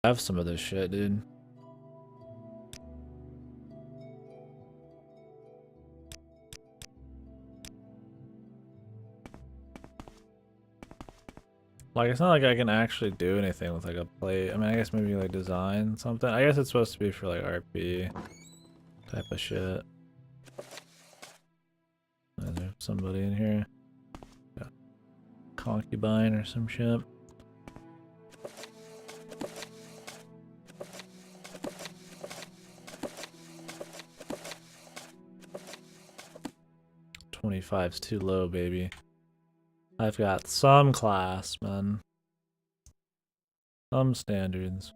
have some of this shit, dude. Like, it's not like I can actually do anything with like a plate. I mean, I guess maybe like design something. I guess it's supposed to be for like RP type of shit. There's somebody in here. Yeah. Concubine or some shit. $25's too low, baby. I've got some class, man. Some standards.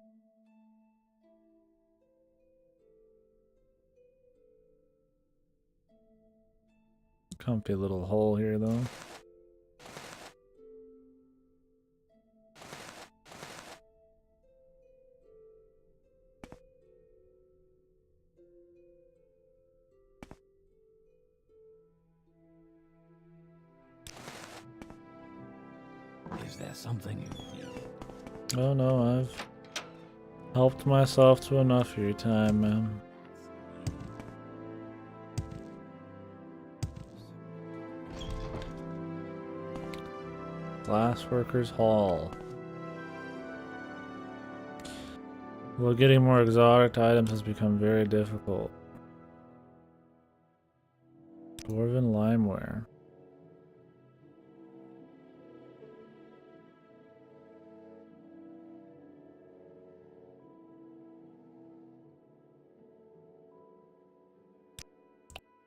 Comfy little hole here, though. Is there something you need? Oh no, I've helped myself to enough of your time, man. Glassworkers Hall. Well, getting more exotic items has become very difficult. Dwarven limeware.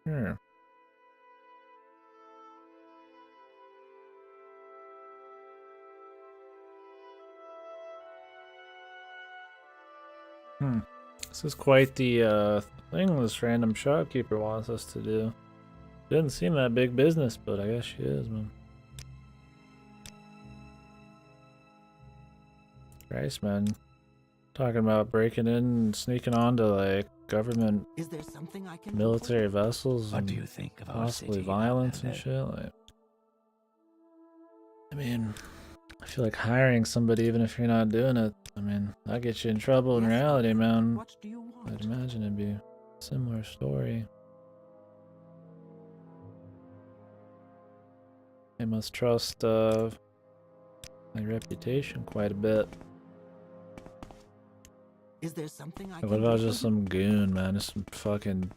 Here. This is quite the thing this random shopkeeper wants us to do. Didn't seem that big business, but I guess she is, man. Christ, man. Talking about breaking in and sneaking onto like government military vessels What and do you think of our possibly city, violence and Outlander? shit. Like, I mean, I feel like hiring somebody even if you're not doing it, I mean, that gets you in trouble in reality, man. What do you want? I'd imagine it'd be a similar story. I must trust my reputation quite a bit. Is there something I Like, can what about do just for you? some goon, man? Just some fucking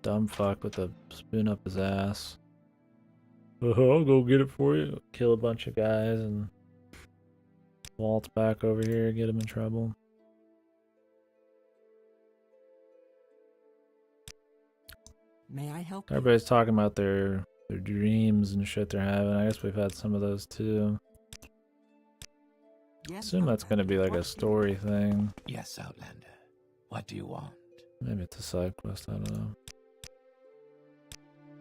dumb fuck with a spoon up his ass. I'll go get it for you. Kill a bunch of guys and waltz back over here, get him in trouble. May I help you? Everybody's talking about their dreams and shit they're having. I guess we've had some of those too. Yes, Assume that's gonna be like What a story thing. Yes, Outlander. What do you want? Maybe it's a side quest, I don't know.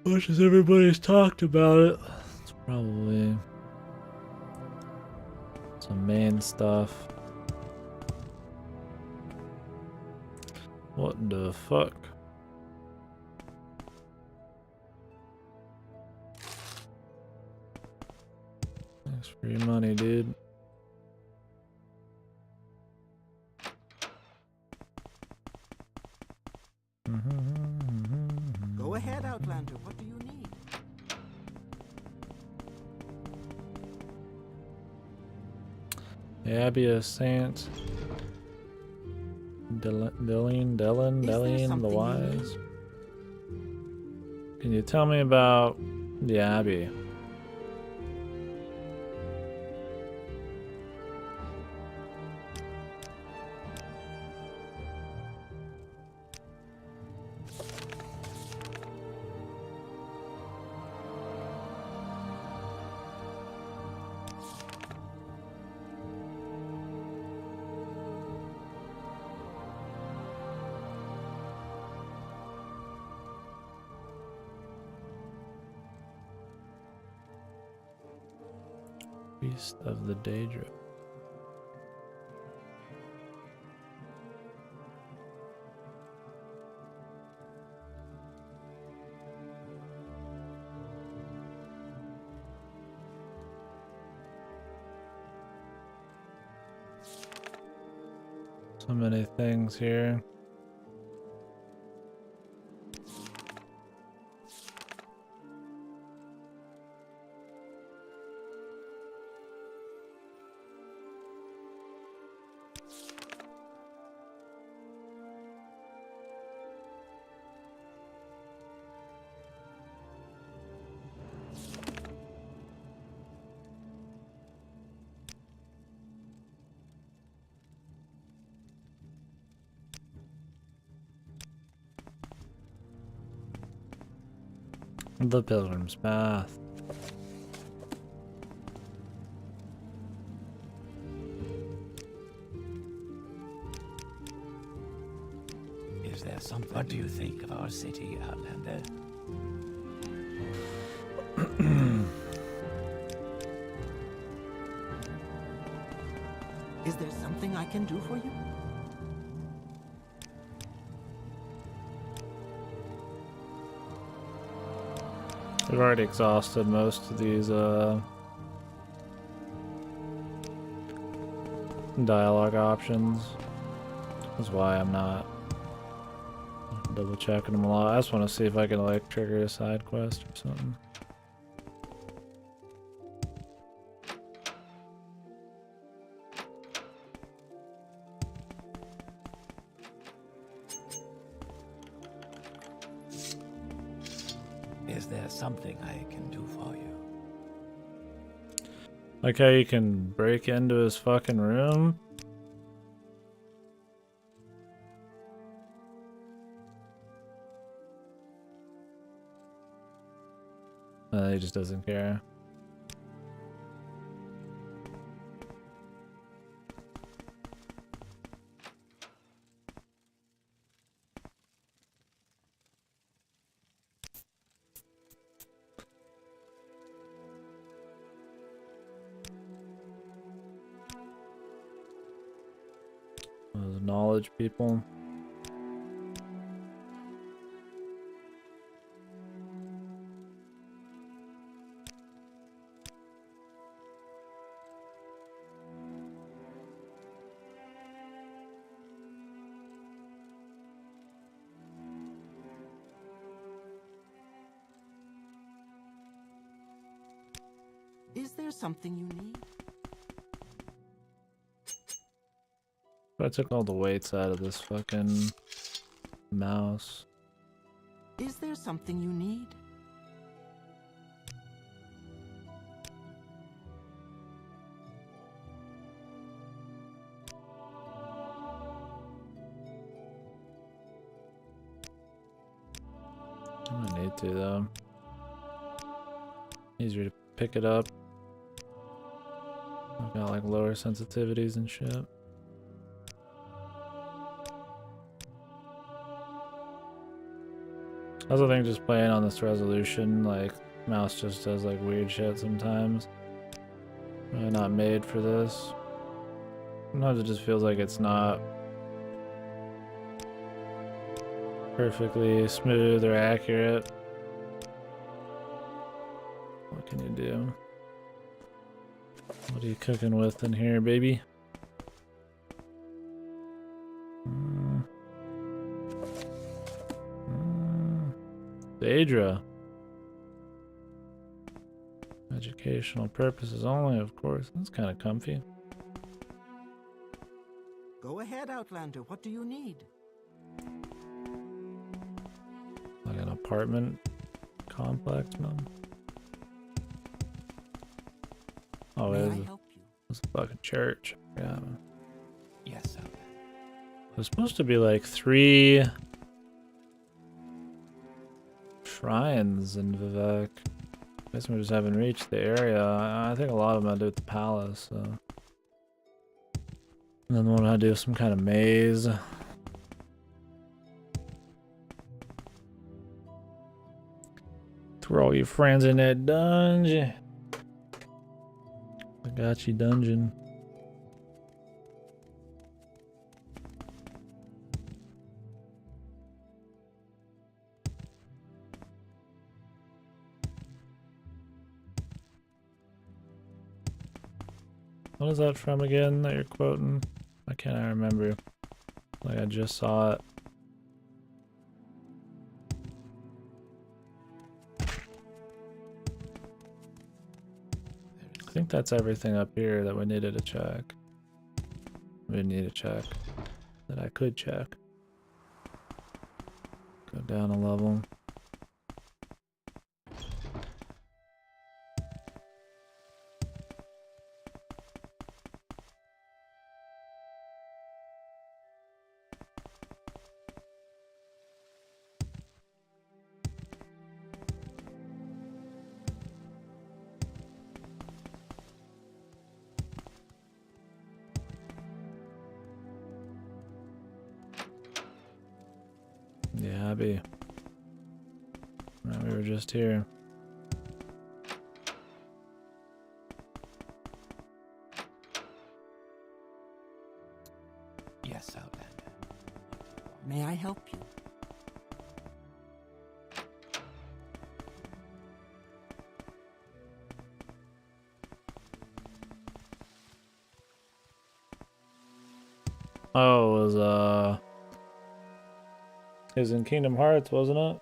Much as everybody's talked about it, it's probably some main stuff. What the fuck? Thanks for your money, dude. Go ahead, Outlander. What do you need? The Abbey of Saint Deline the Wise. Can you tell me about the Abbey? Feast of the Daedra. So many things here. The Pilgrim's Path. Is there something? What do you think of our city, Outlander? Is there something I can do for you? We've already exhausted most of these dialogue options. That's why I'm not double checking them a lot. I just want to see if I can like trigger a side quest or something. Is there something I can do for you? Like how you can break into his fucking room. He just doesn't care. Those knowledge people. Is there something you need? I took all the weights out of this fucking mouse. Is there something you need? I might need to though. Easier to pick it up. I've got like lower sensitivities and shit. I also think just playing on this resolution, like mouse just does like weird shit sometimes. Really not made for this. Sometimes it just feels like it's not perfectly smooth or accurate. What can you do? What are you cooking with in here, baby? Daedra. Educational purposes only, of course. That's kind of comfy. Go ahead, Outlander. What do you need? Like an apartment complex, man. Oh, May I it help you? was a fucking church. Yeah. Yes, Outlander. There's supposed to be like 3 shrines in Vivek. I guess we just haven't reached the area. I think a lot of them had to do with the palace. So. And then one had to do some kind of maze. Throw all your friends in that dungeon. I got you, dungeon. What is that from again that you're quoting? I can't remember. Like I just saw it. I think that's everything up here that we needed to check. We need to check. That I could check. Go down a level. Yeah, Abby. Right, we were just here. Yes, Outlander. May I help you? Oh, it was in Kingdom Hearts, wasn't it?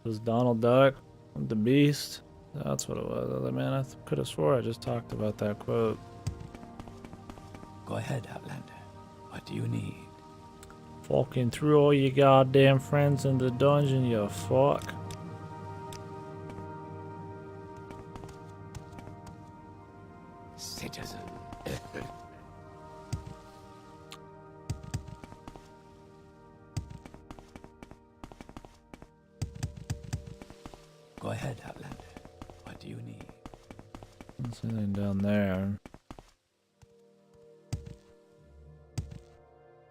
It was Donald Duck, the Beast. That's what it was. Man, I could have swore I just talked about that quote. Go ahead, Outlander. What do you need? Fucking threw all your goddamn friends in the dungeon, you fuck. Citizen. Go ahead, Outlander. What do you need? There's anything down there.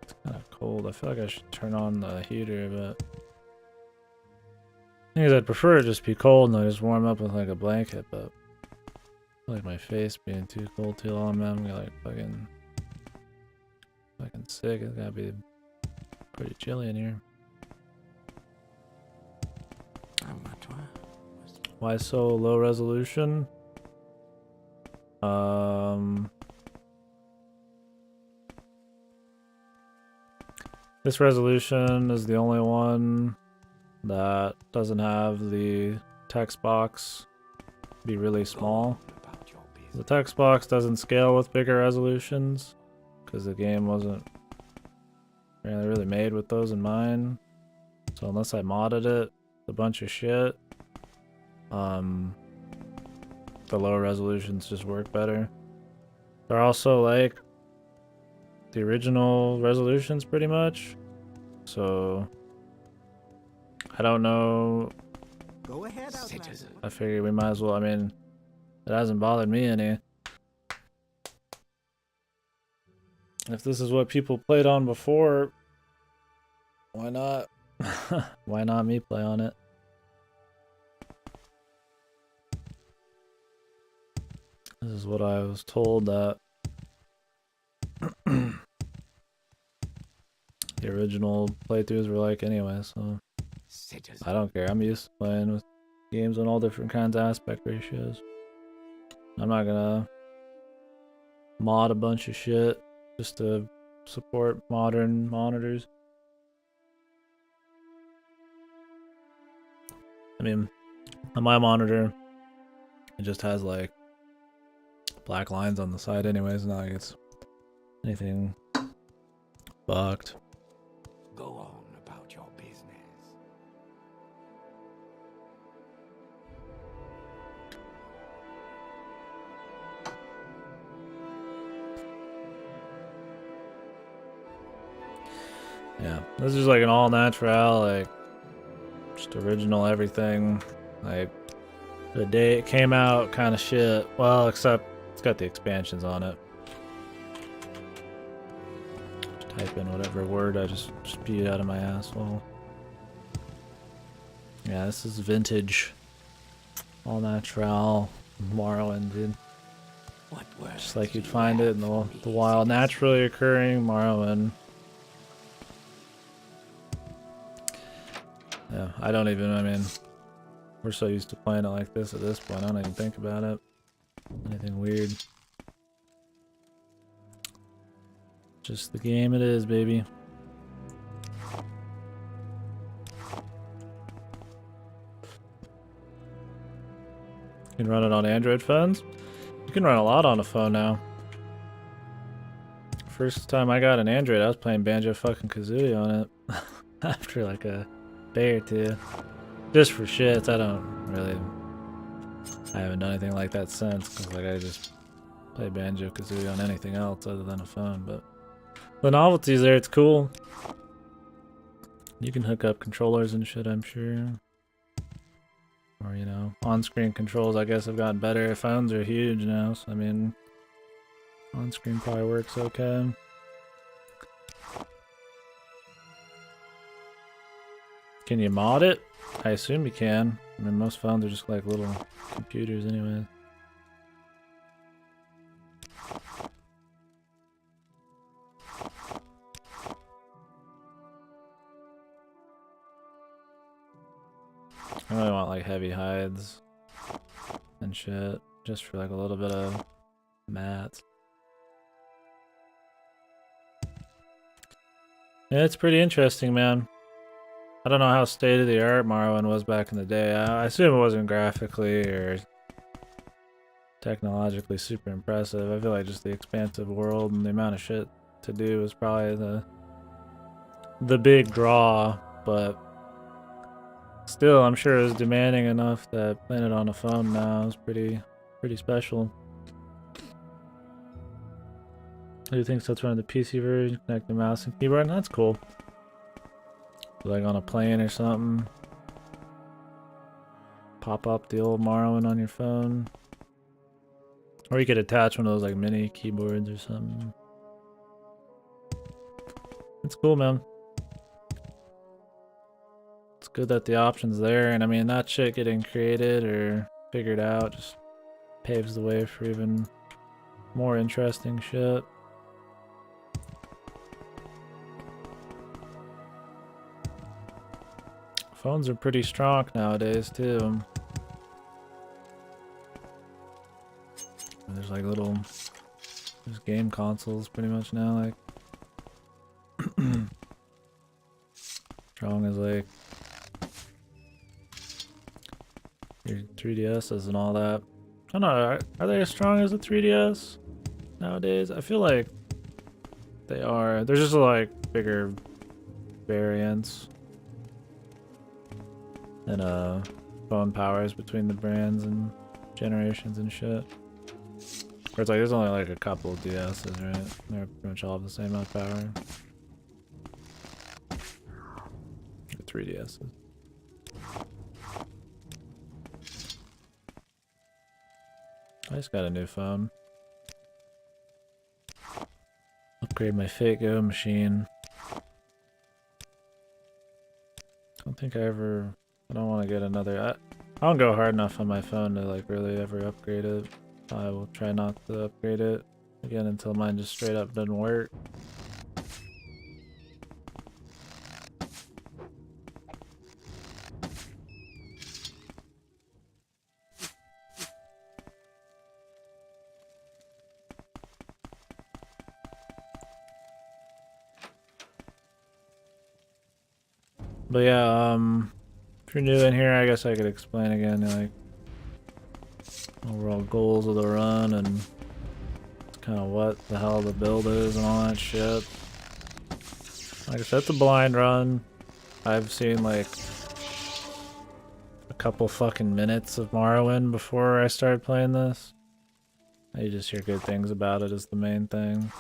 It's kind of cold. I feel like I should turn on the heater, but thing is, I'd prefer it just be cold and I just warm up with like a blanket, but I feel like my face being too cold too long, man, I'm gonna like fucking sick. It's gotta be pretty chilly in here. Why so low resolution? This resolution is the only one that doesn't have the text box be really small. The text box doesn't scale with bigger resolutions because the game wasn't really made with those in mind. So unless I modded it, a bunch of shit. The lower resolutions just work better. They're also like the original resolutions pretty much. So I don't know. Go ahead, Outlander. I figure we might as well. I mean, it hasn't bothered me any. If this is what people played on before, why not? Why not me play on it? This is what I was told that the original playthroughs were like anyway, so I don't care. I'm used to playing with games on all different kinds of aspect ratios. I'm not gonna mod a bunch of shit just to support modern monitors. I mean, on my monitor, it just has like black lines on the side anyways, not like it's anything fucked. Go on about your business. Yeah, this is like an all natural, like just original everything. Like the day it came out, kind of shit. Well, except it's got the expansions on it. Just type in whatever word I just spewed out of my asshole. Yeah, this is vintage, all natural Morrowind, dude. What words Just like do you'd you find it have in the for me, wild, citizen? naturally occurring Morrowind. Yeah, I don't even, I mean, we're so used to playing it like this at this point, I don't even think about it. Anything weird. Just the game it is, baby. You can run it on Android phones. You can run a lot on a phone now. First time I got an Android, I was playing Banjo fucking Kazooie on it. After like a day or two. Just for shits. I haven't done anything like that since. Cause like I just play Banjo Kazooie on anything else other than a phone. But the novelty's there. It's cool. You can hook up controllers and shit, I'm sure. Or, you know, on-screen controls, I guess, have gotten better. Phones are huge now, so, I mean, on-screen probably works okay. Can you mod it? I assume you can. I mean, most phones are just like little computers anyway. I really want like heavy hides and shit, just for like a little bit of mats. Yeah, it's pretty interesting, man. I don't know how state of the art Morrowind was back in the day. I assume it wasn't graphically or technologically super impressive. I feel like just the expansive world and the amount of shit to do was probably the big draw, but still, I'm sure it was demanding enough that playing it on a phone now is pretty special. I do think so. It's running the PC version, connect the mouse and keyboard. That's cool. Like on a plane or something. Pop up the old Morrowind on your phone. Or you could attach one of those like mini keyboards or something. It's cool, man. It's good that the option's there, and I mean that shit getting created or figured out just paves the way for even more interesting shit. Phones are pretty strong nowadays too. There's like there's game consoles pretty much now, like strong as like your 3DSs and all that. I don't know, are they as strong as the 3DS nowadays? I feel like they are. There's just like bigger variants and phone powers between the brands and generations and shit. Or it's like there's only like a couple of DSs, right? They're pretty much all the same amount of power. 3DSs. I just got a new phone. Upgrade my Fate Go machine. I don't want to get another. I don't go hard enough on my phone to like really ever upgrade it. I will try not to upgrade it again until mine just straight up doesn't work. But yeah, if you're new in here, I guess I could explain again, like, overall goals of the run and kind of what the hell the build is and all that shit. Like I said, it's a blind run. I've seen like a couple fucking minutes of Morrowind before I started playing this. I just hear good things about it is the main thing.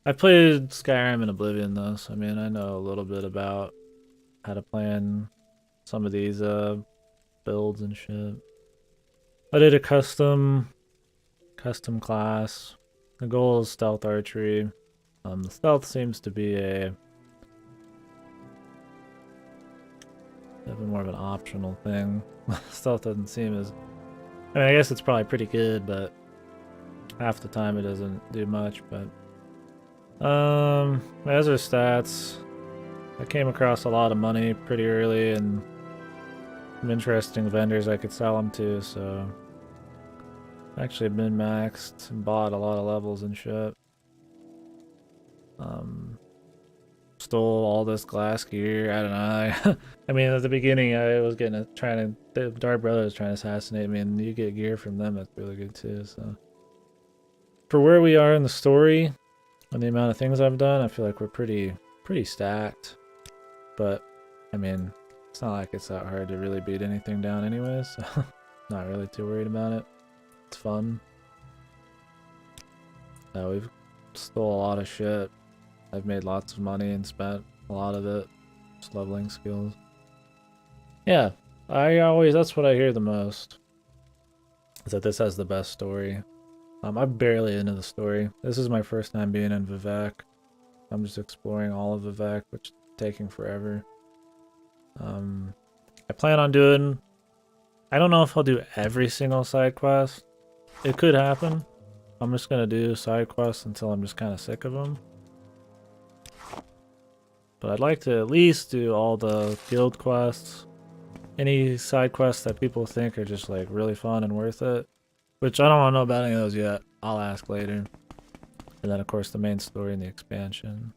I played Skyrim and Oblivion though, so I mean I know a little bit about how to plan some of these builds and shit. I did a custom class. The goal is stealth archery. The stealth seems to be definitely more of an optional thing. Stealth doesn't seem as, I mean I guess it's probably pretty good, but half the time it doesn't do much. But as are stats, I came across a lot of money pretty early and some interesting vendors I could sell them to, so Actually been maxed and bought a lot of levels and shit. Stole all this glass gear. I don't know. I mean, at the beginning, I was the Dark Brother was trying to assassinate me, and you get gear from them. That's really good too. So, for where we are in the story and the amount of things I've done, I feel like we're pretty stacked. But I mean, it's not like it's that hard to really beat anything down, anyways. So, not really too worried about it. It's fun. We've stole a lot of shit. I've made lots of money and spent a lot of it just leveling skills. Yeah, that's what I hear the most. Is that this has the best story. I'm barely into the story. This is my first time being in Vivek. I'm just exploring all of Vivek, which is taking forever. I plan on doing... I don't know if I'll do every single side quest. It could happen. I'm just gonna do side quests until I'm just kind of sick of them. But I'd like to at least do all the guild quests. Any side quests that people think are just like really fun and worth it. Which I don't want to know about any of those yet. I'll ask later. And then of course the main story and the expansions.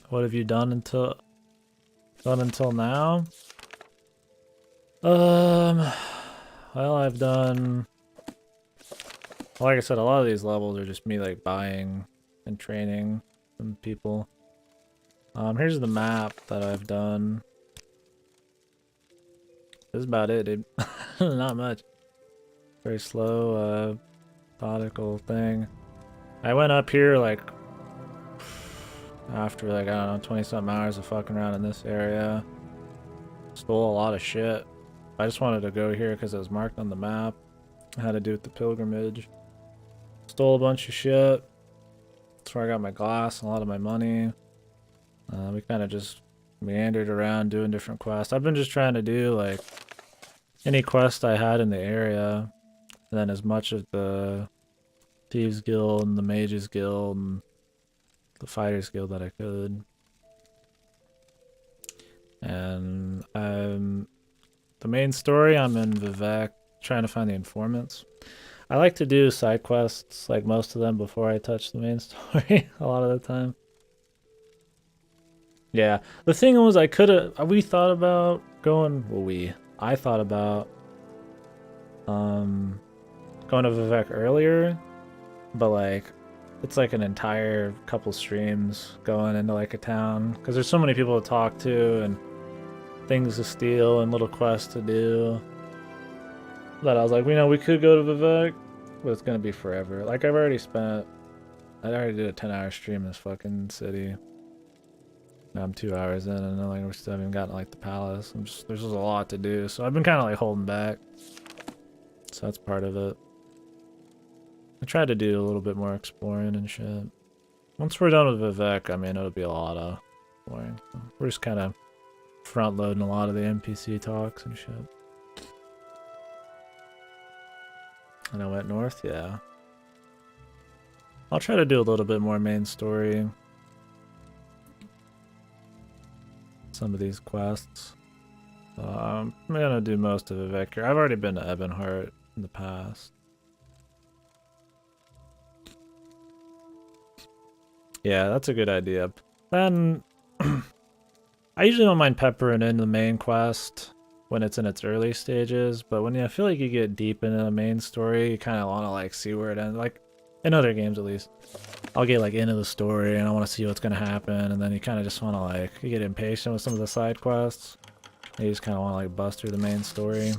What have you done until now? Well, I've done... Like I said, a lot of these levels are just me like buying and training some people. Here's the map that I've done. This is about it, dude. Not much. Very slow, methodical thing. I went up here like after like, I don't know, 20 something hours of fucking around in this area. Stole a lot of shit. I just wanted to go here because it was marked on the map. I had to do with the pilgrimage. Stole a bunch of shit. That's where I got my glass and a lot of my money. We kind of just meandered around doing different quests. I've been just trying to do like any quest I had in the area, and then as much of the Thieves Guild and the Mages Guild and the Fighters Guild that I could. And the main story, I'm in Vivek trying to find the informants. I like to do side quests, like most of them, before I touch the main story a lot of the time. Yeah, the thing was I thought about going, I thought about going to Vivek earlier, but like it's like an entire couple streams going into like a town because there's so many people to talk to and things to steal and little quests to do that I was like, we could go to Vivek, but it's gonna be forever. Like I already did a 10-hour stream in this fucking city. Now I'm 2 hours in and like we still haven't gotten like the palace. There's just a lot to do, so I've been kind of like holding back. So that's part of it. I tried to do a little bit more exploring and shit. Once we're done with Vivek, I mean, it'll be a lot of exploring. So we're just kind of front loading a lot of the NPC talks and shit. And I went north, yeah. I'll try to do a little bit more main story. Some of these quests. I'm gonna do most of Vivek here. I've already been to Ebonheart in the past. Yeah, that's a good idea. Then I usually don't mind peppering in the main quest when it's in its early stages, but when I feel like you get deep into the main story, you kind of want to like see where it ends. Like in other games, at least, I'll get like into the story and I want to see what's gonna happen, and then you kind of just want to like you get impatient with some of the side quests. You just kind of want to like bust through the main story.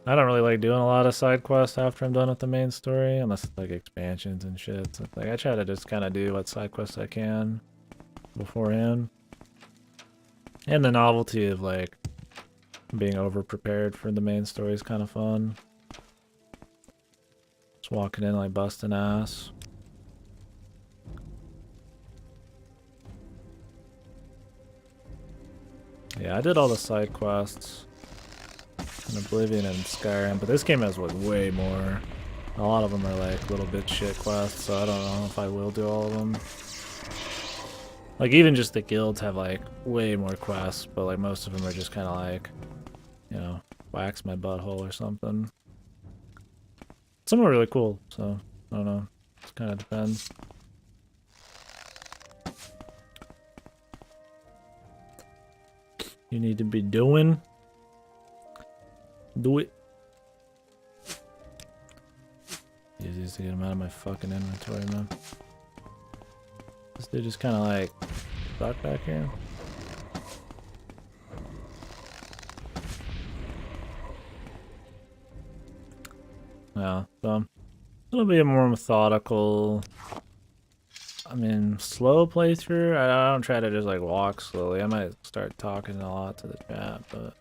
I don't really like doing a lot of side quests after I'm done with the main story, unless it's like expansions and shit. So like I try to just kind of do what side quests I can beforehand. And the novelty of like being over prepared for the main story is kind of fun. Just walking in like busting ass. Yeah, I did all the side quests in Oblivion and Skyrim, but this game has like way more. A lot of them are like little bit shit quests, so I don't know if I will do all of them. Like, even just the guilds have, like, way more quests, but, like, most of them are just kind of like, you know, wax my butthole or something. Some are really cool, so, I don't know. It kind of depends. You need to be doing. Do it. Easiest to get them out of my fucking inventory, man. This dude just kind of like stuck back here. Yeah, so a little bit more methodical. I mean, slow playthrough. I don't try to just like walk slowly. I might start talking a lot to the chat, but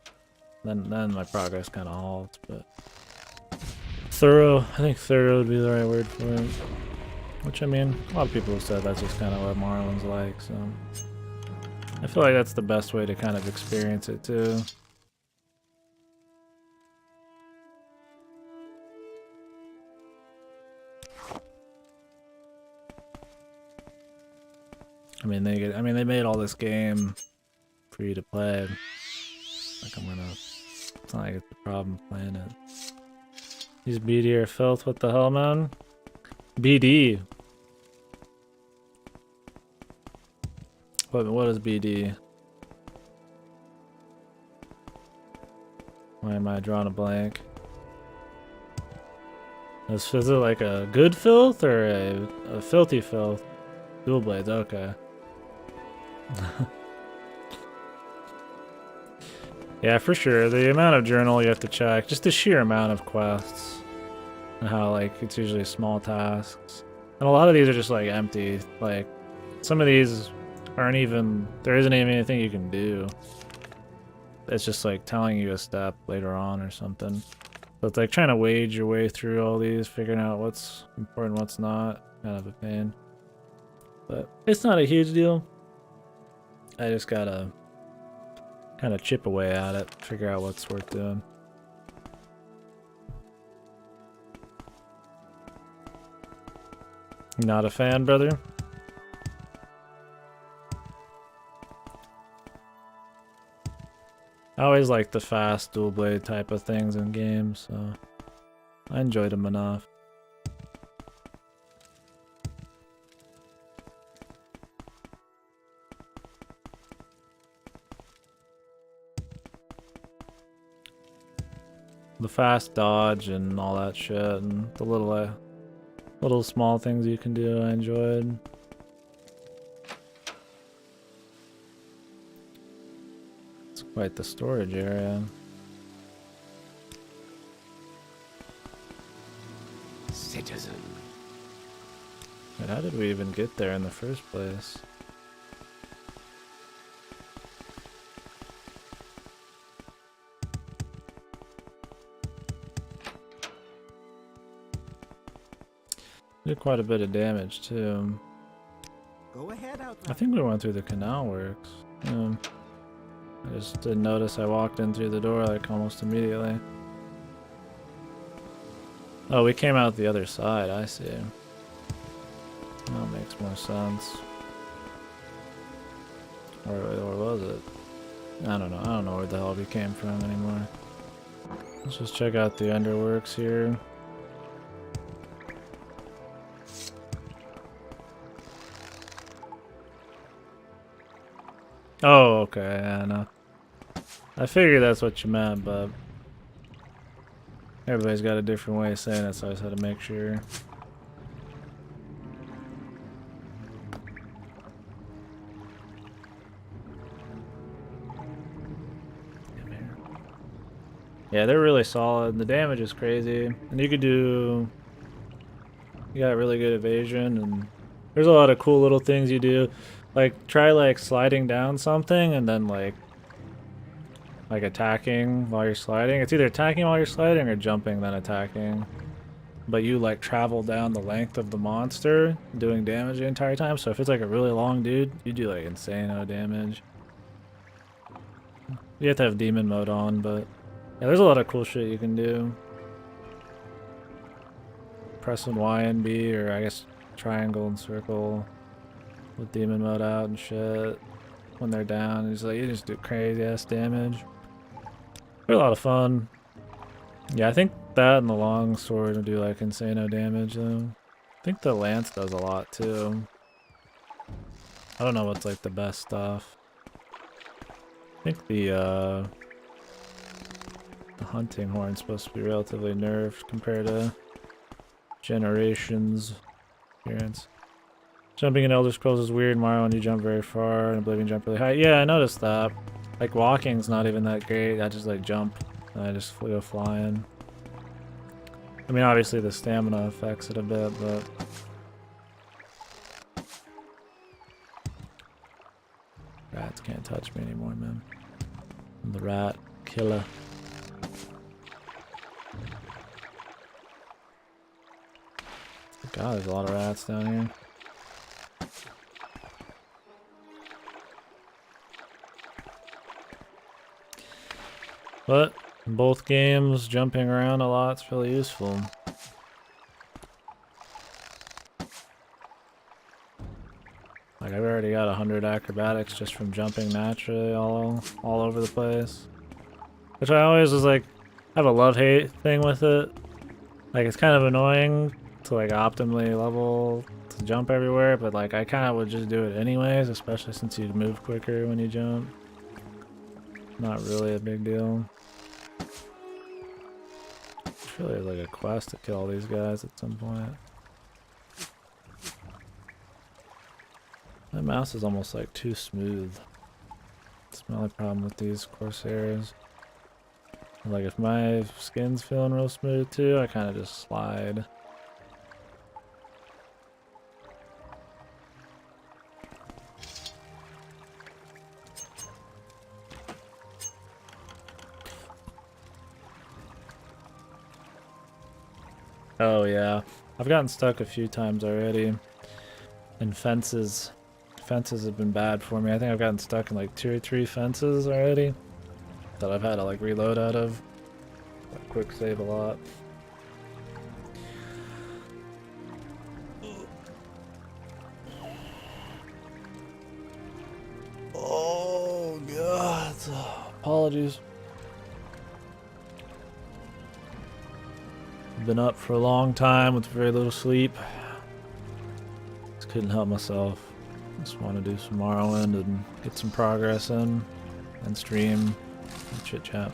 then my progress kind of halts. But thorough, I think thorough would be the right word for it. Which, I mean, a lot of people have said that's just kind of what Morrowind's like, so I feel like that's the best way to kind of experience it too. I mean, they made all this game for you to play. Like, it's not like it's a problem playing it. These BD are filth. What the hell, man? BD. What is BD? Why am I drawing a blank? Is it like a good filth or a filthy filth? Dual blades, okay. Yeah, for sure. The amount of journal you have to check, just the sheer amount of quests, and how like it's usually small tasks, and a lot of these are just like empty. Like some of these aren't even, there isn't even anything you can do. It's just like telling you a step later on or something. So it's like trying to wade your way through all these, figuring out what's important, what's not. Kind of a pain, but it's not a huge deal. I just gotta kind of chip away at it, figure out what's worth doing. Not a fan, brother? I always like the fast dual blade type of things in games, so I enjoyed them enough. The fast dodge and all that shit, and the little small things you can do, I enjoyed. It's quite the storage area. Citizen. But how did we even get there in the first place? Did quite a bit of damage too. Go ahead, I Outlander. think we went through the canal works. Yeah. I just didn't notice I walked in through the door like almost immediately. Oh, we came out the other side, I see. That makes more sense. Or was it? I don't know. I don't know where the hell we came from anymore. Let's just check out the underworks here. Oh, okay, yeah, no. I figured that's what you meant, but everybody's got a different way of saying it, so I just had to make sure. Yeah, they're really solid. The damage is crazy. And you got really good evasion, and there's a lot of cool little things you do. Like, try like sliding down something and then like attacking while you're sliding. It's either attacking while you're sliding or jumping then attacking. But you like travel down the length of the monster doing damage the entire time. So if it's like a really long dude, you do like insane amount of damage. You have to have demon mode on, but yeah, there's a lot of cool shit you can do. Pressing Y and B, or I guess triangle and circle. with demon mode out and shit. When they're down, he's like, you just do crazy ass damage. They're a lot of fun. Yeah, I think that and the long sword will do like insano damage though. I think the lance does a lot too. I don't know what's like the best stuff. I think the hunting horn's supposed to be relatively nerfed compared to Generations appearance. Jumping in Elder Scrolls is weird, Mario, when you jump very far, and Oblivion jump really high. Yeah, I noticed that. Like, walking's not even that great. I just, like, jump, and I just go flying. I mean, obviously the stamina affects it a bit, but... Rats can't touch me anymore, man. I'm the rat killer. God, there's a lot of rats down here. But in both games, jumping around a lot's really useful. Like I've already got 100 acrobatics just from jumping naturally all over the place. Which I always was like, have a love-hate thing with it. Like it's kind of annoying to like optimally level to jump everywhere, but like I kind of would just do it anyways, especially since you move quicker when you jump. Not really a big deal. It's really like a quest to kill all these guys at some point. My mouse is almost like too smooth. It's my only problem with these Corsairs. Like if my skin's feeling real smooth too, I kind of just slide. Oh yeah, I've gotten stuck a few times already. And fences. Fences have been bad for me. I think I've gotten stuck in like 2 or 3 fences already that I've had to like reload out of. Quick save a lot. Oh god. Apologies. Been up for a long time with very little sleep. Just couldn't help myself. Just want to do some Morrowind and get some progress in and stream and chit chat.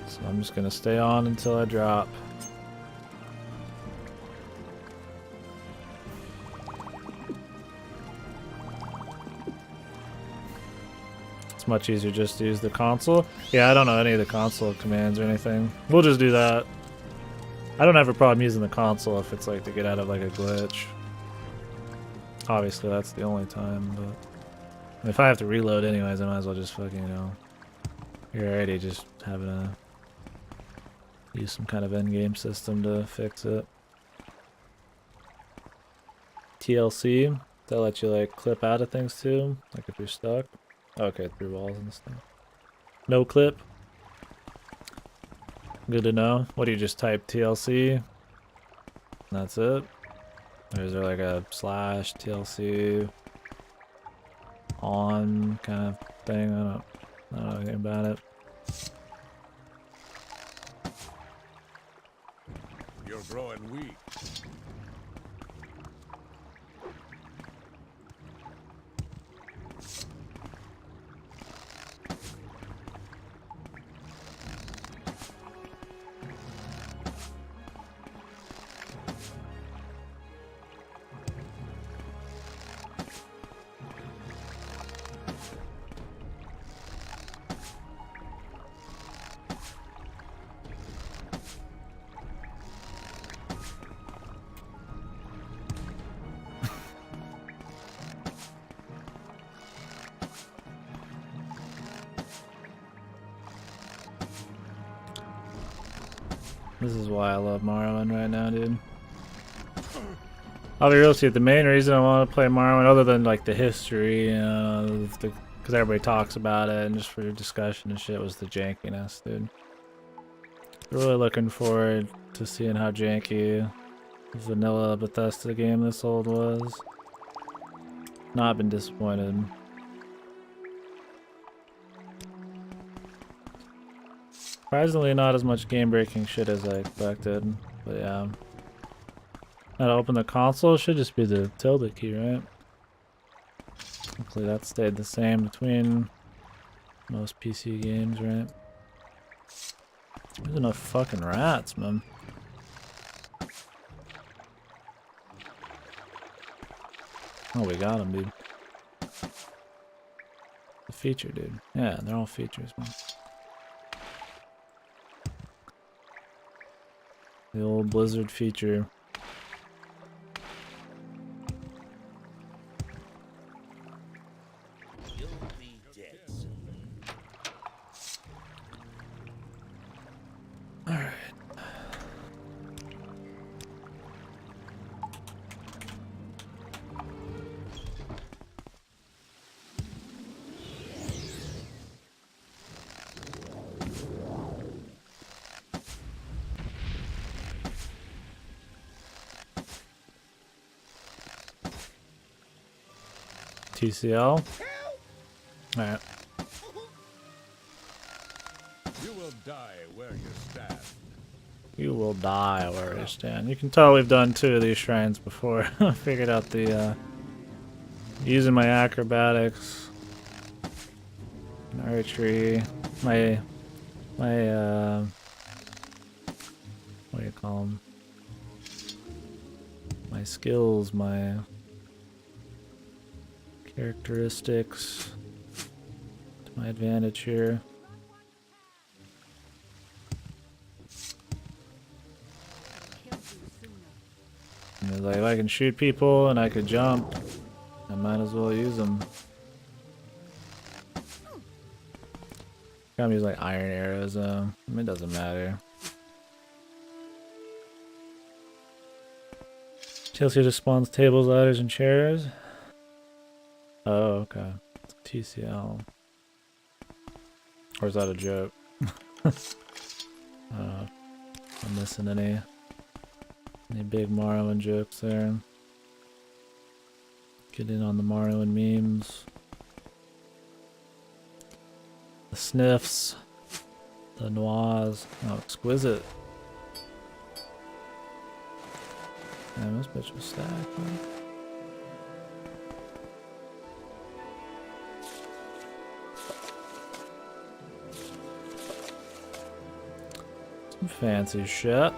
So I'm just gonna stay on until I drop. It's much easier just to use the console. Yeah, I don't know any of the console commands or anything. We'll just do that. I don't have a problem using the console if it's like to get out of like a glitch. Obviously that's the only time, but if I have to reload anyways, I might as well just fucking, you know, you're already just having to use some kind of endgame system to fix it. TLC, that let you like clip out of things too, like if you're stuck. Okay, through walls and stuff. No clip. Good to know. What do you just type TLC? And that's it? Or is there like a slash TLC on kind of thing? I don't know anything about it. You're growing weak. This is why I love Morrowind right now, dude. I'll be real with you, the main reason I want to play Morrowind, other than like the history, you know, because everybody talks about it and just for discussion and shit, was the jankiness, dude. Really looking forward to seeing how janky vanilla Bethesda game this old was. Not been disappointed. Surprisingly, not as much game-breaking shit as I expected. But yeah. Now to open the console should just be the tilde key, right? Hopefully that stayed the same between most PC games, right? There's enough fucking rats, man. Oh, we got them, dude. The feature, dude. Yeah, they're all features, man. The old Blizzard feature. You'll be dead soon. Alright. TCL. Alright. You will die where you stand. You will die where you stand. You can tell we've done 2 of these shrines before. I figured out the using my acrobatics, and archery, my what do you call them? My skills, my characteristics to my advantage here. And it's like, if I can shoot people and I could jump, I might as well use them. I'm using like iron arrows, I mean, it doesn't matter. Chelsea just spawns tables, ladders, and chairs. Oh, okay. It's TCL. Or is that a joke? I'm missing any big Morrowind jokes there. Get in on the Morrowind memes. The sniffs. The noirs. Oh, exquisite. Damn, this bitch was stacked, man. Some fancy shit.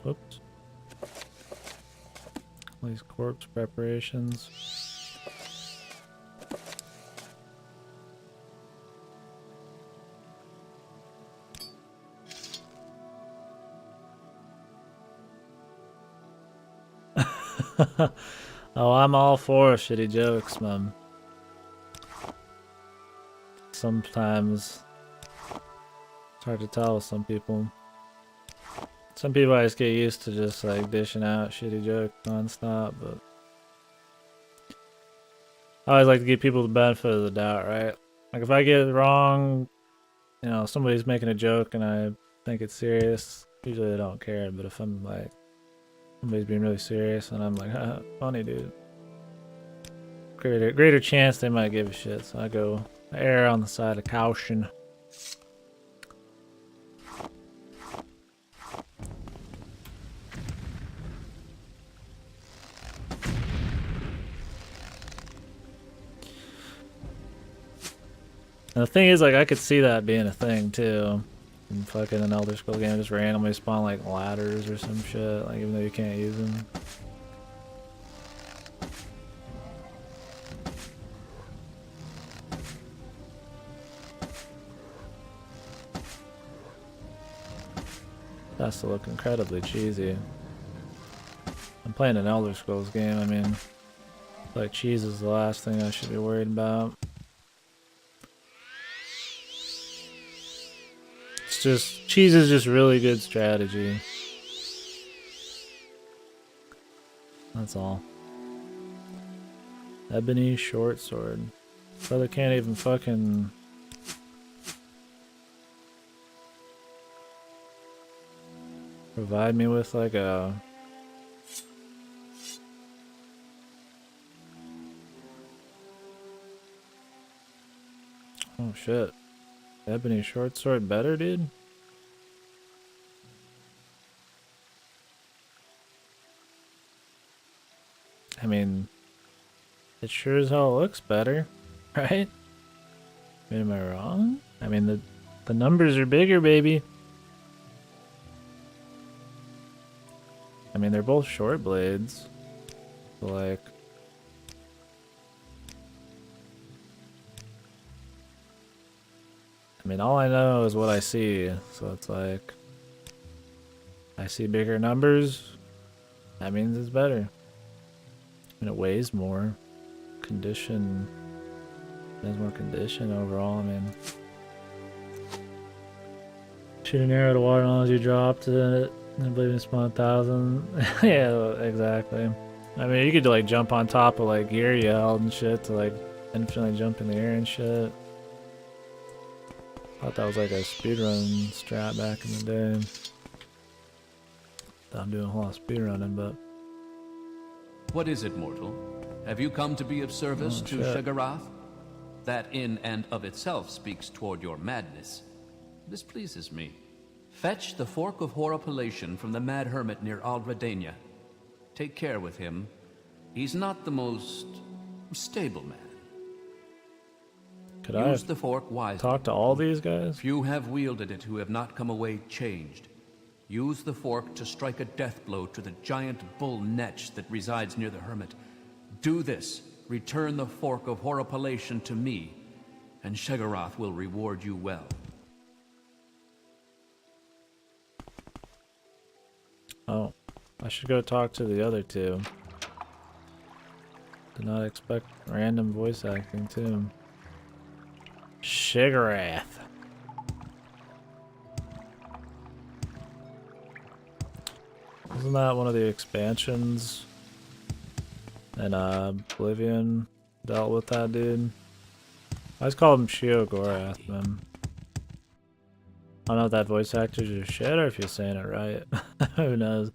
Oops. All these corpse preparations. Oh, I'm all for shitty jokes, man. Sometimes it's hard to tell with some people. Some people I just get used to just like dishing out shitty jokes nonstop, but I always like to give people the benefit of the doubt, right? Like if I get it wrong, you know, somebody's making a joke and I think it's serious, usually they don't care, but if I'm like, somebody's being really serious and I'm like, haha, funny dude. Greater chance they might give a shit, so I err on the side of caution. And the thing is, like, I could see that being a thing too. In fucking an Elder Scrolls game, just randomly spawn like ladders or some shit, like even though you can't use them. That's to look incredibly cheesy. I'm playing an Elder Scrolls game, I mean, like cheese is the last thing I should be worried about. It's just, cheese is just really good strategy. That's all. Ebony short sword. Brother can't even fucking... provide me with like a... Oh shit. Ebony short sword better, dude? I mean, it sure as hell looks better, right? I mean, am I wrong? I mean, the numbers are bigger, baby. I mean, they're both short blades. So like... I mean, all I know is what I see, so it's like... I see bigger numbers, that means it's better. And it weighs more. Condition... There's more condition overall, I mean... Shoot an arrow to water as you dropped it, and I believe it spawned 1,000. Yeah, exactly. I mean, you could like jump on top of like gear you held and shit to like infinitely jump in the air and shit. Thought that was like a speedrun strat back in the day. Thought I'm doing a whole lot of speedrunning, but... What is it, mortal? Have you come to be of service to Shagarath? That in and of itself speaks toward your madness. This pleases me. Fetch the Fork of Horripilation from the Mad Hermit near Aldredania. Take care with him. He's not the most stable man. Could Use I the fork wisely. talk to all these guys? Few have wielded it who have not come away changed. Use the fork to strike a death blow to the giant bull Netch that resides near the hermit. Do this. Return the Fork of Horripilation to me, and Shagarath will reward you well. Oh, I should go talk to the other two. Did not expect random voice acting too. Shigarath. Isn't that one of the expansions? And Oblivion dealt with that dude. I always call him Shiogorath, man. I don't know if that voice actor's just shit or if you're saying it right. Who knows?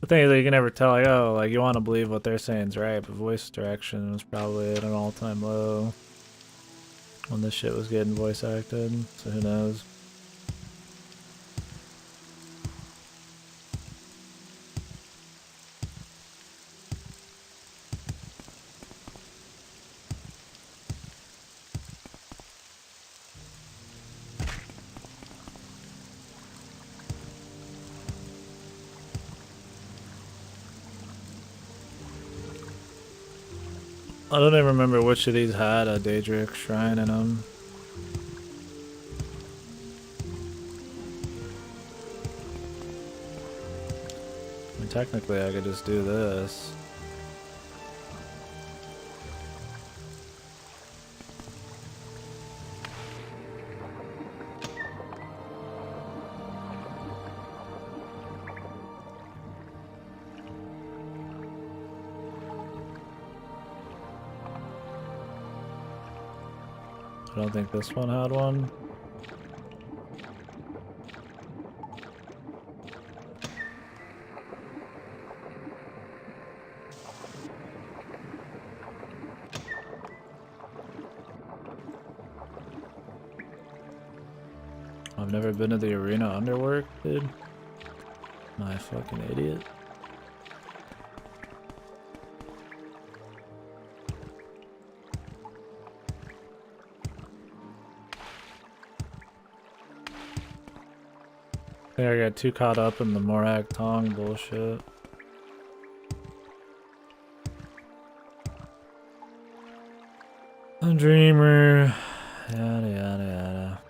The thing is that you can never tell, like, oh, like, you want to believe what they're saying is right, but voice direction was probably at an all-time low when this shit was getting voice acted, so who knows? I don't even remember which of these had a Daedric shrine in them. I mean, technically I could just do this. I don't think this one had one. I've never been to the arena underwork, dude. Am I a fucking idiot? I think I got too caught up in the Morag Tong bullshit. A dreamer, yada yada yada.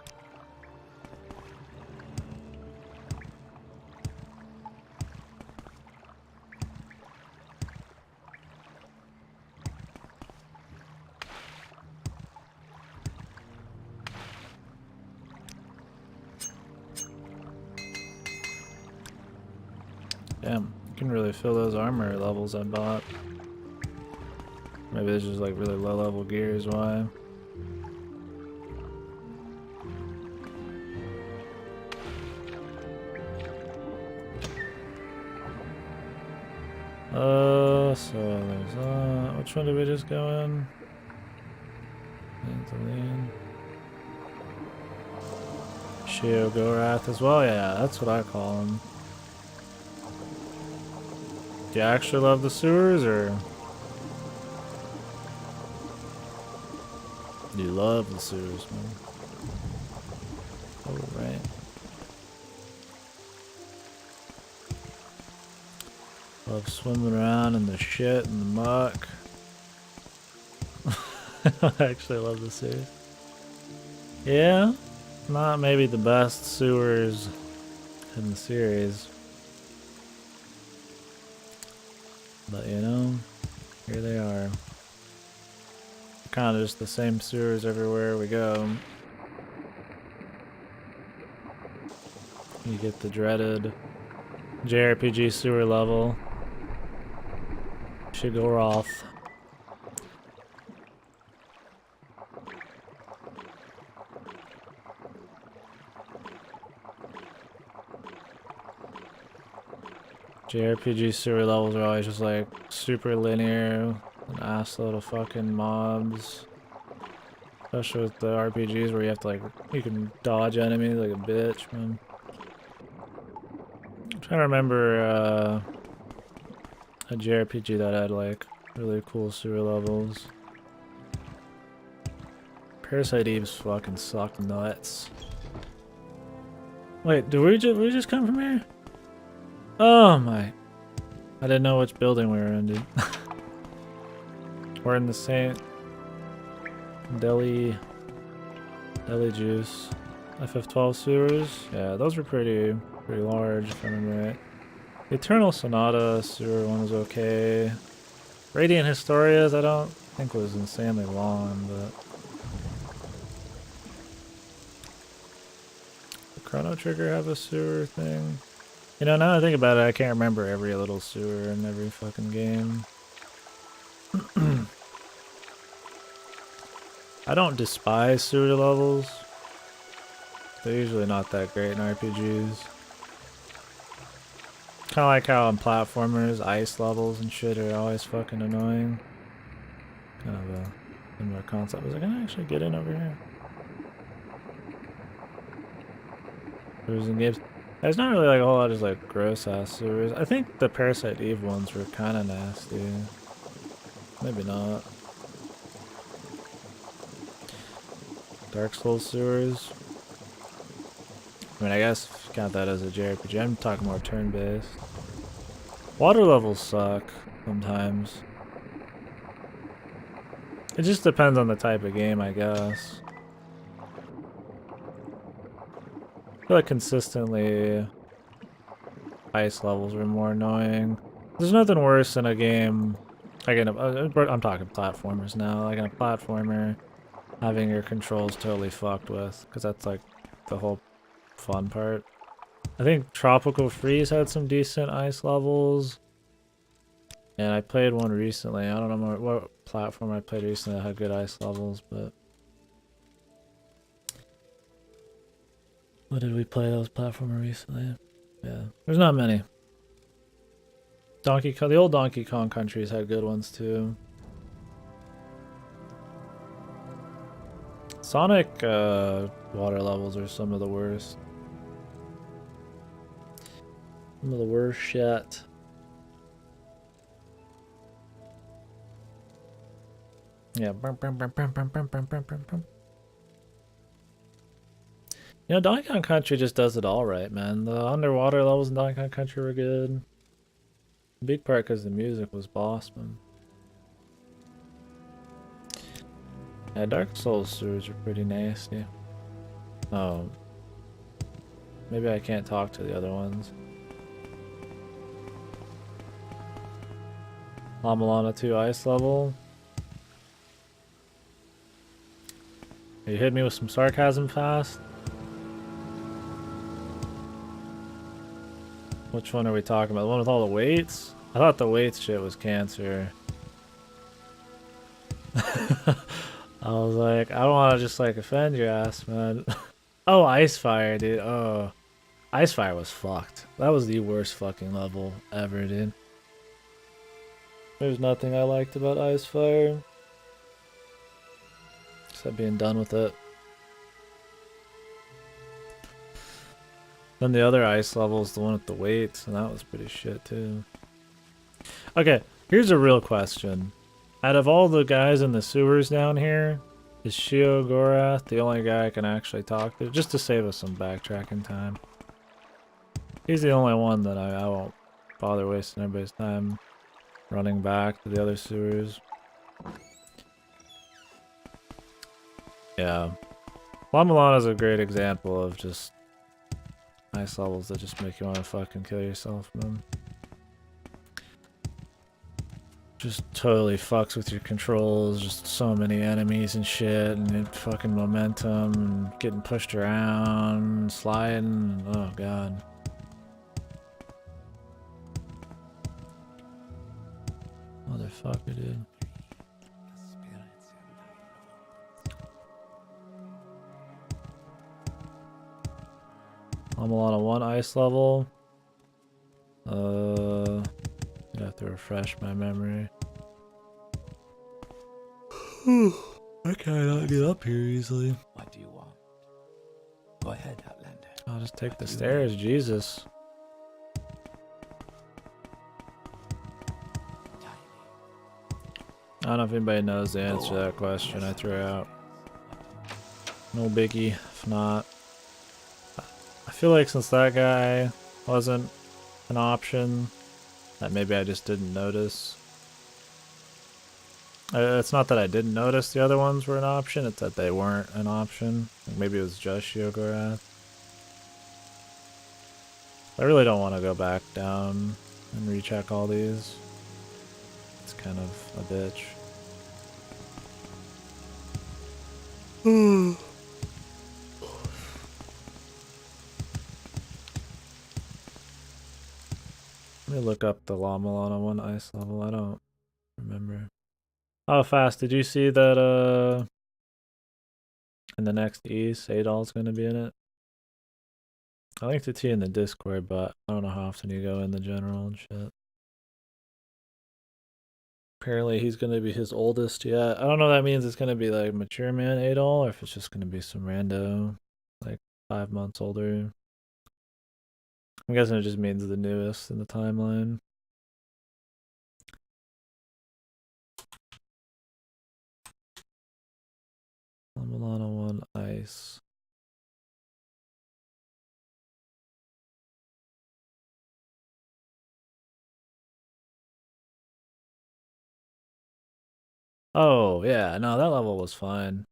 Damn, you can really feel those armor levels I bought. Maybe it's just like really low level gear is why. So there's which one did we just go in? Sheogorath as well, yeah, that's what I call him. Do you actually love the sewers, or do you love the sewers, man? Oh, right. Love swimming around in the shit and the muck. I actually love the sewers. Yeah, not maybe the best sewers in the series. But you know, here they are. Kind of just the same sewers everywhere we go. You get the dreaded JRPG sewer level. Shigoroth. JRPG sewer levels are always just like super linear, an assload of fucking mobs. Especially with the RPGs where you have to like, you can dodge enemies like a bitch, man. I'm trying to remember a JRPG that had like really cool sewer levels. Parasite Eve's fucking suck nuts. Wait, did we just come from here? Oh my. I didn't know which building we were in, dude. We're in the St. Deli Juice. FF12 sewers. Yeah, those were pretty large if I remember right. The Eternal Sonata sewer one was okay. Radiant Historias I don't think was insanely long, but the Chrono Trigger have a sewer thing. You know, now that I think about it, I can't remember every little sewer in every fucking game. I don't despise sewer levels. They're usually not that great in RPGs. Kind of like how in platformers, ice levels and shit are always fucking annoying. Kind of a similar concept. Was I gonna actually get in over here? Sewers and games. There's not really like a whole lot of just like gross ass sewers. I think the Parasite Eve ones were kind of nasty. Maybe not. Dark Souls sewers. I mean, I guess if you count that as a JRPG. I'm talking more turn-based. Water levels suck sometimes. It just depends on the type of game, I guess. I feel like consistently ice levels are more annoying. There's nothing worse than a game, like I'm talking platformers now, like in a platformer, having your controls totally fucked with, because that's like the whole fun part. I think Tropical Freeze had some decent ice levels, and I played one recently. I don't know what platform I played recently that had good ice levels, but what did we play that was platformer recently? Yeah, there's not many. Donkey Kong, the old Donkey Kong countries had good ones too. Sonic water levels are some of the worst. Some of the worst shit. Yeah. You know, Donkey Kong Country just does it all right, man. The underwater levels in Donkey Kong Country were good. Big part because the music was boss, man. Yeah, Dark Souls sewers are pretty nasty. Oh. Maybe I can't talk to the other ones. Lamalana 2 ice level. You hit me with some sarcasm fast. Which one are we talking about? The one with all the weights? I thought the weights shit was cancer. I was like, I don't want to just like offend your ass, man. Oh, Icefire, dude. Oh, Icefire was fucked. That was the worst fucking level ever, dude. There's nothing I liked about Icefire except being done with it. Then the other ice level is the one with the weights, and that was pretty shit too. Okay, here's a real question. Out of all the guys in the sewers down here, is Shio Gorath the only guy I can actually talk to? Just to save us some backtracking time. He's the only one that I won't bother wasting everybody's time running back to the other sewers. Yeah. Lamalana is a great example of just ice levels that just make you want to fucking kill yourself, man. Just totally fucks with your controls, just so many enemies and shit, and fucking momentum, and getting pushed around, sliding, oh god. Motherfucker, dude. I'm on a 1 ice level. I'd have to refresh my memory. I cannot get up here easily. What do you want? Go ahead, Outlander. I'll just take the do you stairs, Jesus. I don't know if anybody knows the answer to that question I threw out. No biggie, if not. I feel like since that guy wasn't an option, that maybe I just didn't notice. It's not that I didn't notice the other ones were an option, it's that they weren't an option. Like maybe it was just Shiogorath. I really don't want to go back down and recheck all these. It's kind of a bitch. Let me look up the Lamalana 1 ice level. I don't remember. Oh, Fast, did you see that in the next East, Adol's gonna be in it? I linked it to you in the Discord, but I don't know how often you go in the general and shit. Apparently he's gonna be his oldest yet. I don't know if that means it's gonna be like mature man Adol, or if it's just gonna be some rando, like 5 months older. I'm guessing it just means the newest in the timeline. Milano 1 ice. Oh, yeah, no, that level was fine.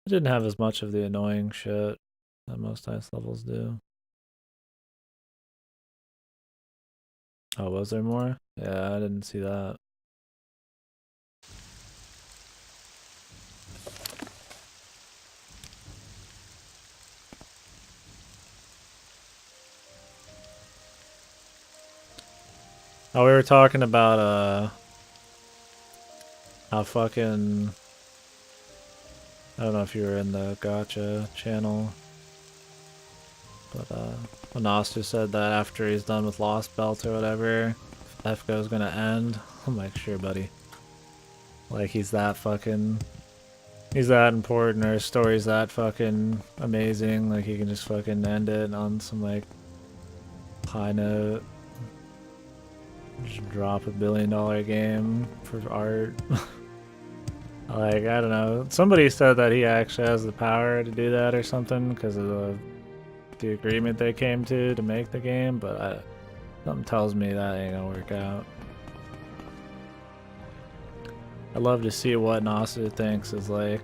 It didn't have as much of the annoying shit that most ice levels do. Oh, was there more? Yeah, I didn't see that. Oh, we were talking about, how fucking... I don't know if you were in the Gotcha channel. But, when Oster said that after he's done with Lost Belt or whatever, FGO's gonna end. I'm like, sure, buddy. Like, he's that fucking... He's that important, or his story's that fucking amazing. Like, he can just fucking end it on some, like, high note. Just drop $1 billion game for art. Like, I don't know. Somebody said that he actually has the power to do that or something because of the agreement they came to make the game, but something tells me that ain't gonna work out. I'd love to see what Nasu thinks is like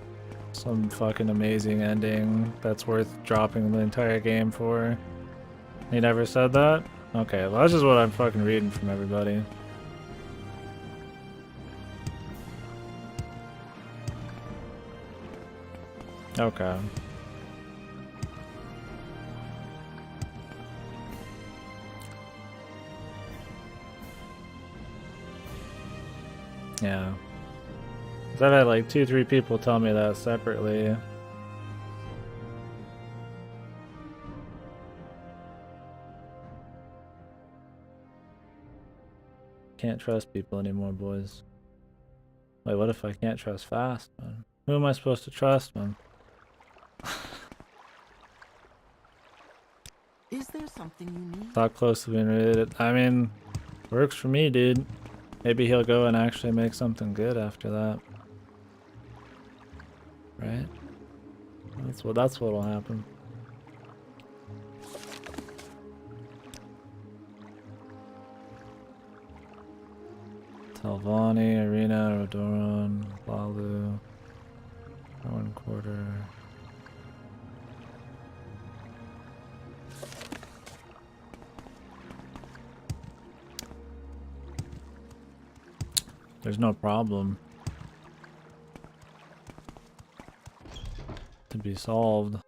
some fucking amazing ending that's worth dropping the entire game for. He never said that? Okay, well that's just what I'm fucking reading from everybody. Okay. Yeah. 'Cause I've had like 2-3 people tell me that separately. Can't trust people anymore, boys. Wait, what if I can't trust fast, man? Who am I supposed to trust, man? Is there something you need? Talk close to being related. I mean, works for me, dude. Maybe he'll go and actually make something good after that. Right? That's what'll happen. Talvani, Arena, Rodoran, Lalu, 1/4. There's no problem to be solved.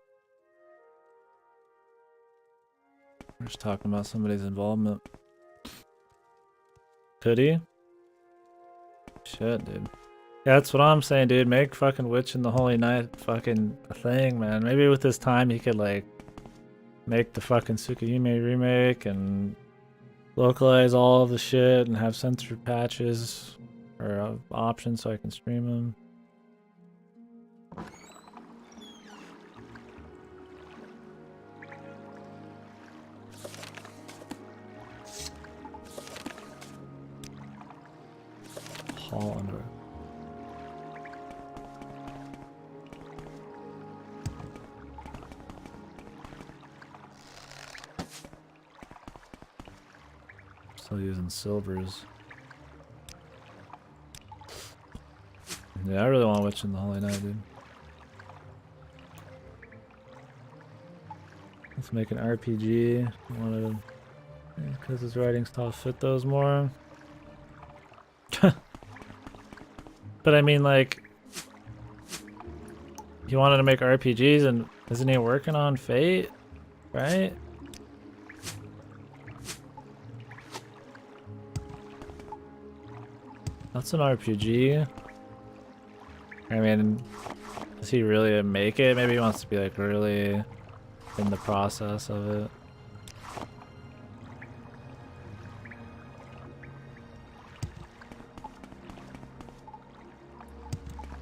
We're just talking about somebody's involvement. Could he? Shit, dude. Yeah, that's what I'm saying, dude. Make fucking Witch and the Holy Night fucking a thing, man. Maybe with this time he could, like, make the fucking Tsukihime remake and localize all of the shit and have censored patches or options so I can stream them. Hall under. Still using silvers. Yeah, I really want Witch in the Holy Night, dude. Let's make an RPG. I wanted, because his writing style fit those more. But I mean, like, he wanted to make RPGs, and isn't he working on Fate? Right? That's an RPG. I mean, does he really make it? Maybe he wants to be like really in the process of it.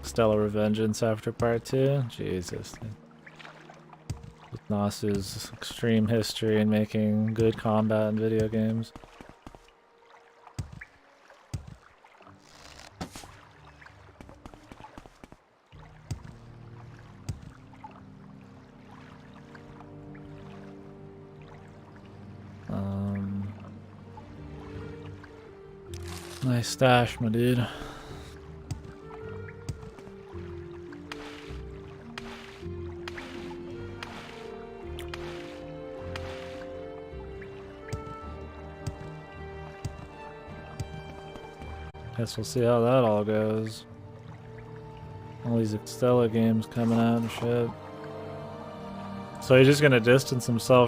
Stellar Revengeance after part 2? Jesus. Dude. With Nasu's extreme history in making good combat in video games. Nice stash, my dude. Guess we'll see how that all goes. All these Extella games coming out and shit. So he's just gonna distance himself